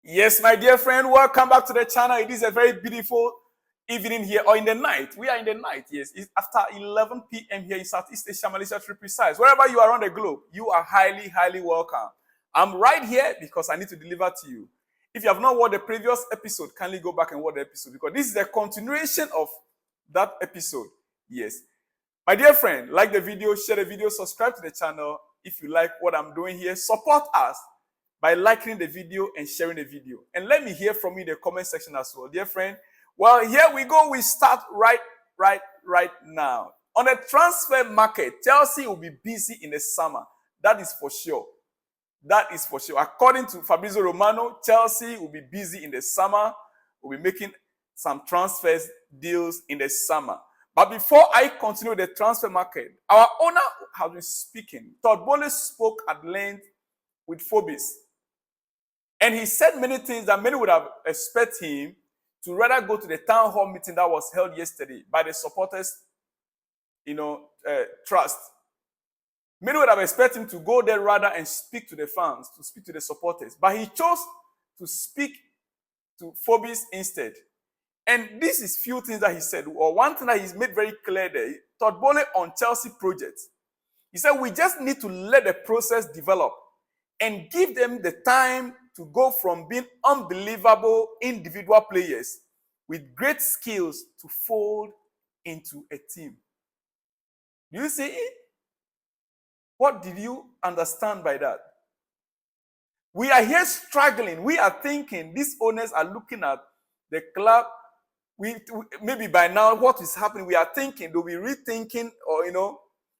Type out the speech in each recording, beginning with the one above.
Yes, my dear friend, welcome back to the channel. It is a very beautiful evening here, or in the night. We are in the night, yes. It's after 11 p.m. here in Southeast Asia, Malaysia to be precise. Wherever you are around the globe, you are highly, highly welcome. I'm right here because I need to deliver to you. If you have not watched the previous episode, kindly go back and watch the episode because this is a continuation of that episode. Yes. My dear friend, like the video, share the video, subscribe to the channel. If you like what I'm doing here, support us by liking the video and sharing the video. And let me hear from you in the comment section as well, dear friend. Well, here we go. We start right now. On the transfer market, Chelsea will be busy in the summer. That is for sure. That is for sure. According to Fabrizio Romano, Chelsea will be busy in the summer. We'll be making some transfers deals in the summer. But before I continue the transfer market, our owner has been speaking. Todd Boehly spoke at length with Forbes. And he said many things that many would have expected him to rather go to the town hall meeting that was held yesterday by the supporters, trust. Many would have expected him to go there rather and speak to the fans, to speak to the supporters. But he chose to speak to Forbes instead. And this is few things that he said. Or one thing that he's made very clear there, Todd Boehly on Chelsea project. He said, we just need to let the process develop and give them the time to go from being unbelievable individual players with great skills to fold into a team. Do you see it? What did you understand by that? We are here struggling. We are thinking, these owners are looking at the club. Maybe by now, what is happening, we are thinking, they'll be rethinking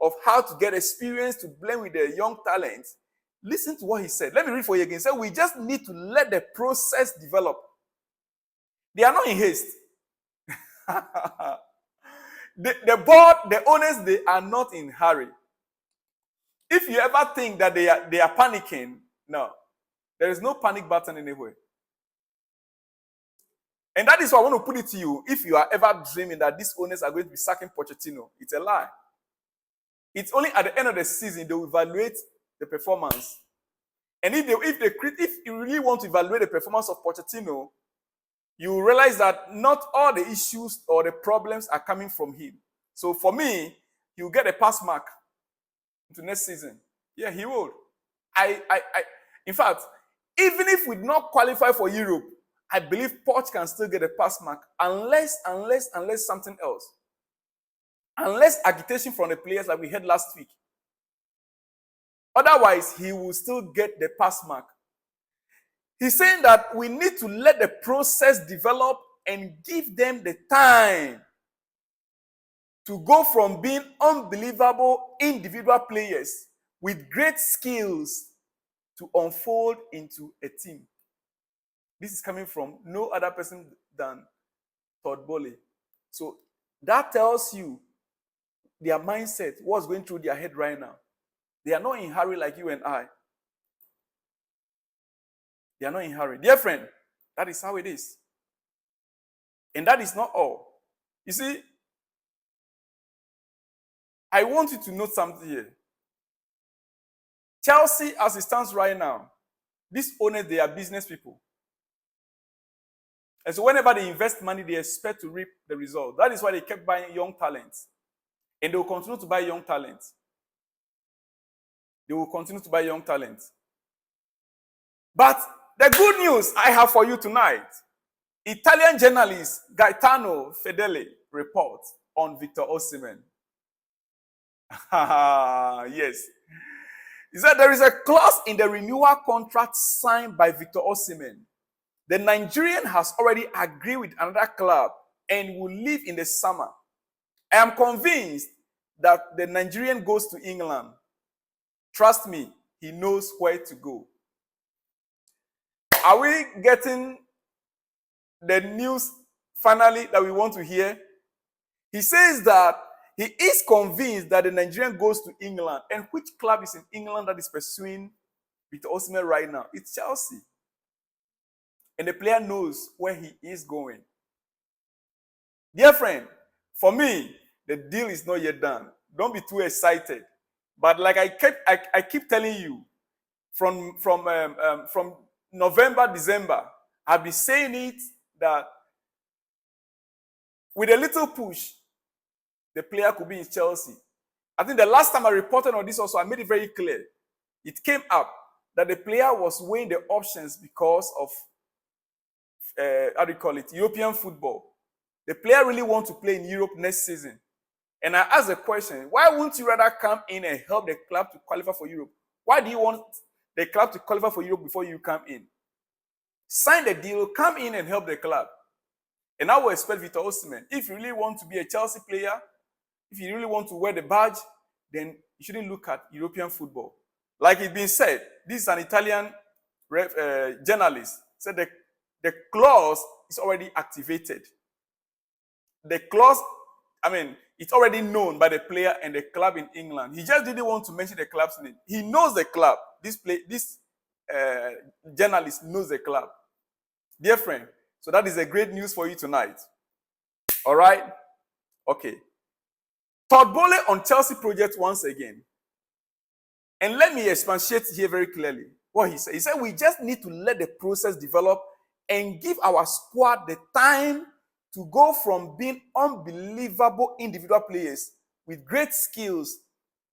of how to get experience to blend with the young talents. Listen to what he said. Let me read for you again. He said, we just need to let the process develop. They are not in haste. The board, the owners, they are not in hurry. If you ever think that they are panicking, no. There is no panic button anywhere. And that is why I want to put it to you. If you are ever dreaming that these owners are going to be sacking Pochettino, it's a lie. It's only at the end of the season they will evaluate the performance. And if you really want to evaluate the performance of Pochettino, you will realize that not all the issues or the problems are coming from him. So for me, he will get a pass mark into next season. Yeah, he will. In fact, even if we do not qualify for Europe, I believe Poch can still get a pass mark unless something else. Unless agitation from the players like we had last week. Otherwise, he will still get the pass mark. He's saying that we need to let the process develop and give them the time to go from being unbelievable individual players with great skills to unfold into a team. This is coming from no other person than Todd Boehly. So that tells you their mindset, what's going through their head right now. They are not in a hurry like you and I. They are not in a hurry. Dear friend, that is how it is. And that is not all. You see, I want you to note something here. Chelsea, as it stands right now, these owners, they are business people. And so whenever they invest money, they expect to reap the result. That is why they kept buying young talents. And they will continue to buy young talents. They will continue to buy young talents. But the good news I have for you tonight, Italian journalist Gaetano Fedele reports on Victor Osimehn. Yes. He said there is a clause in the renewal contract signed by Victor Osimehn. The Nigerian has already agreed with another club and will leave in the summer. I am convinced that the Nigerian goes to England. Trust me, he knows where to go. Are we getting the news finally that we want to hear? He says that he is convinced that the Nigerian goes to England. And which club is in England that is pursuing Victor Osimehn right now? It's Chelsea. And the player knows where he is going. Dear friend, for me, the deal is not yet done. Don't be too excited. But like I keep telling you, from November, December, I've been saying it that with a little push, the player could be in Chelsea. I think the last time I reported on this also, I made it very clear. It came up that the player was weighing the options because of, European football. The player really wants to play in Europe next season. And I asked the question, why wouldn't you rather come in and help the club to qualify for Europe? Why do you want the club to qualify for Europe before you come in? Sign the deal, come in and help the club. And I will expect Victor Osimehn, if you really want to be a Chelsea player, if you really want to wear the badge, then you shouldn't look at European football. Like it's been said, this is an Italian journalist, said the clause is already activated. The clause, it's already known by the player and the club in England. He just didn't want to mention the club's name. He knows the club. This journalist knows the club. Dear friend, so that is a great news for you tonight. All right? Okay. Todd Boehly on Chelsea project once again. And let me expatiate here very clearly what he said. He said we just need to let the process develop and give our squad the time to go from being unbelievable individual players with great skills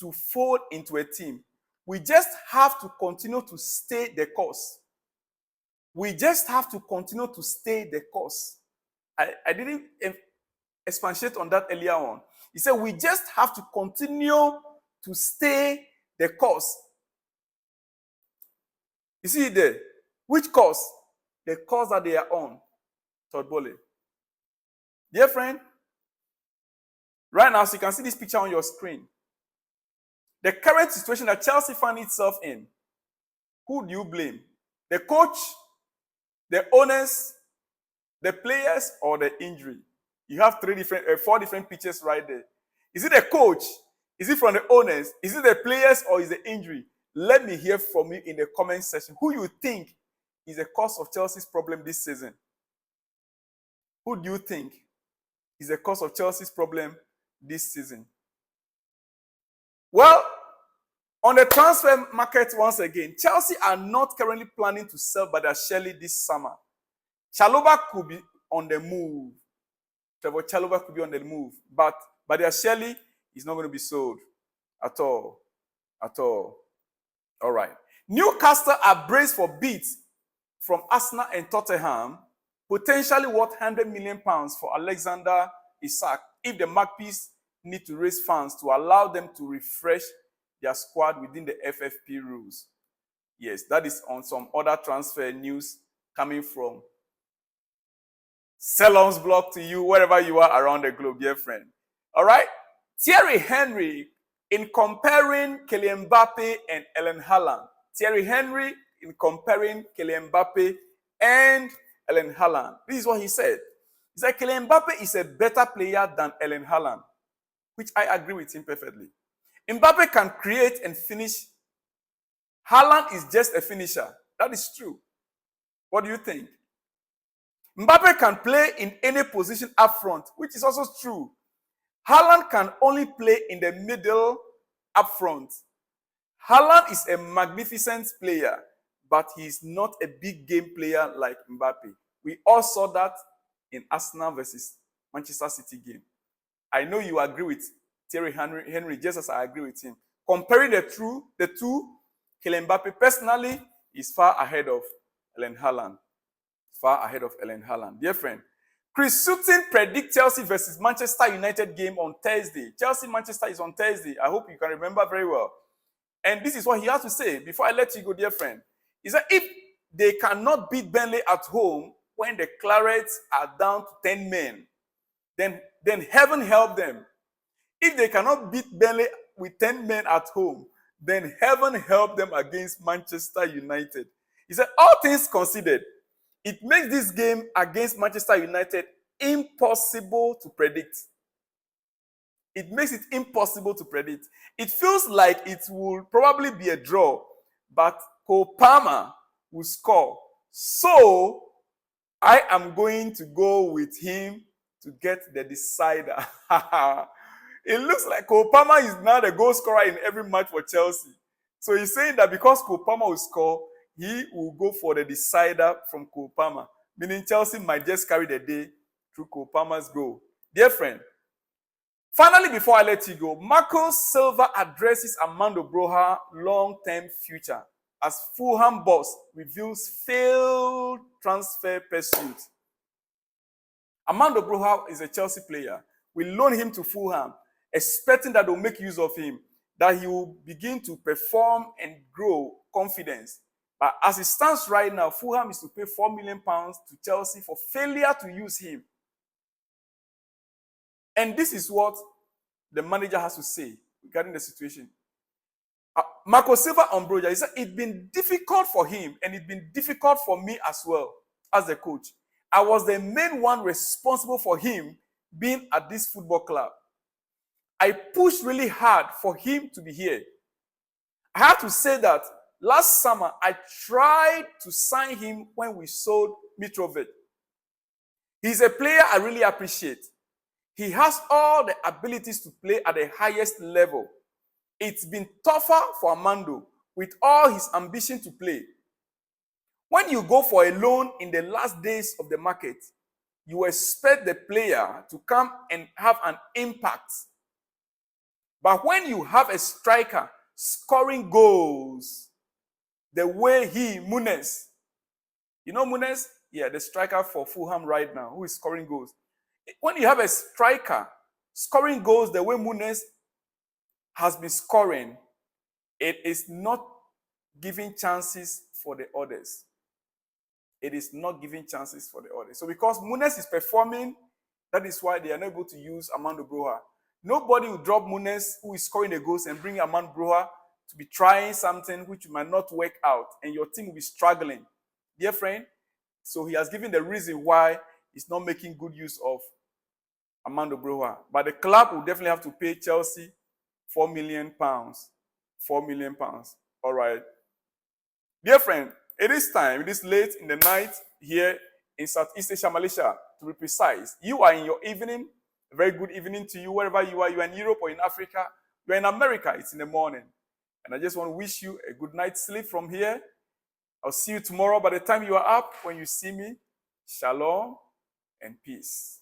to fold into a team. We just have to continue to stay the course. We just have to continue to stay the course. I didn't expatiate on that earlier on. He said we just have to continue to stay the course. You see there? Which course? The course that they are on. Todd Boehly. Dear friend, right now, so you can see this picture on your screen. The current situation that Chelsea finds itself in, who do you blame? The coach, the owners, the players, or the injury? You have four different pictures right there. Is it the coach? Is it from the owners? Is it the players, or is it the injury? Let me hear from you in the comment section. Who you think is the cause of Chelsea's problem this season? Who do you think is the cause of Chelsea's problem this season? Well, on the transfer market once again, Chelsea are not currently planning to sell Badiashile this summer. Chalobah could be on the move. Trevor Chalobah could be on the move. But Badiashile is not going to be sold at all. At all. All right. Newcastle are braced for bids from Arsenal and Tottenham, potentially worth £100 million for Alexander Isak if the Magpies need to raise funds to allow them to refresh their squad within the FFP rules. Yes, that is on some other transfer news coming from Salon's blog to you, wherever you are around the globe, dear friend. All right? Thierry Henry, in comparing Kylian Mbappe and Erling Haaland. Thierry Henry, in comparing Kylian Mbappe and Erling Haaland. This is what he said. He said Kylian Mbappe is a better player than Erling Haaland, which I agree with him perfectly. Mbappe can create and finish. Haaland is just a finisher. That is true. What do you think? Mbappe can play in any position up front, which is also true. Haaland can only play in the middle up front. Haaland is a magnificent player, but he's not a big game player like Mbappe. We all saw that in Arsenal versus Manchester City game. I know you agree with Thierry Henry just as I agree with him. Comparing the two, Kylian Mbappe personally is far ahead of Erling Haaland. Far ahead of Erling Haaland. Dear friend, Chris Sutton predicts Chelsea versus Manchester United game on Thursday. Chelsea-Manchester is on Thursday. I hope you can remember very well. And this is what he has to say before I let you go, dear friend. He said, if they cannot beat Burnley at home when the Clarets are down to 10 men, then heaven help them. If they cannot beat Burnley with 10 men at home, then heaven help them against Manchester United. He said, all things considered, it makes this game against Manchester United impossible to predict. It makes it impossible to predict. It feels like it will probably be a draw, but Cole Palmer will score. So, I am going to go with him to get the decider. It looks like Cole Palmer is now the goal scorer in every match for Chelsea. So he's saying that because Cole Palmer will score, he will go for the decider from Cole Palmer, meaning Chelsea might just carry the day through Cole Palmer's goal. Dear friend, finally, before I let you go, Marco Silva addresses Armando Broja's long-term future as Fulham boss reveals failed transfer pursuit. Amando Broja is a Chelsea player. We loan him to Fulham, expecting that they'll make use of him, that he will begin to perform and grow confidence. But as it stands right now, Fulham is to pay £4 million to Chelsea for failure to use him. And this is what the manager has to say regarding the situation. Marco Silva on Broja, he said it's been difficult for him and it's been difficult for me as well as the coach. I was the main one responsible for him being at this football club. I pushed really hard for him to be here. I have to say that last summer, I tried to sign him when we sold Mitrovic. He's a player I really appreciate. He has all the abilities to play at the highest level. It's been tougher for Amando with all his ambition to play. When you go for a loan in the last days of the market, you expect the player to come and have an impact. But when you have a striker scoring goals the way Muniz, you know Muniz? Yeah, the striker for Fulham right now, who is scoring goals. When you have a striker scoring goals the way Muniz has been scoring, it is not giving chances for the others. It is not giving chances for the others. So because Muniz is performing, that is why they are not able to use Armando Broja. Nobody will drop Muniz, who is scoring the goals, and bring Armando Broja to be trying something which might not work out, and your team will be struggling. Dear friend, so he has given the reason why he's not making good use of Armando Broja. But the club will definitely have to pay Chelsea £4 million. £4 million. All right. Dear friend, it is time. It is late in the night here in Southeast Asia, Malaysia, to be precise. You are in your evening. A very good evening to you, wherever you are. You are in Europe or in Africa. You are in America. It's in the morning. And I just want to wish you a good night's sleep from here. I'll see you tomorrow. By the time you are up, when you see me, shalom and peace.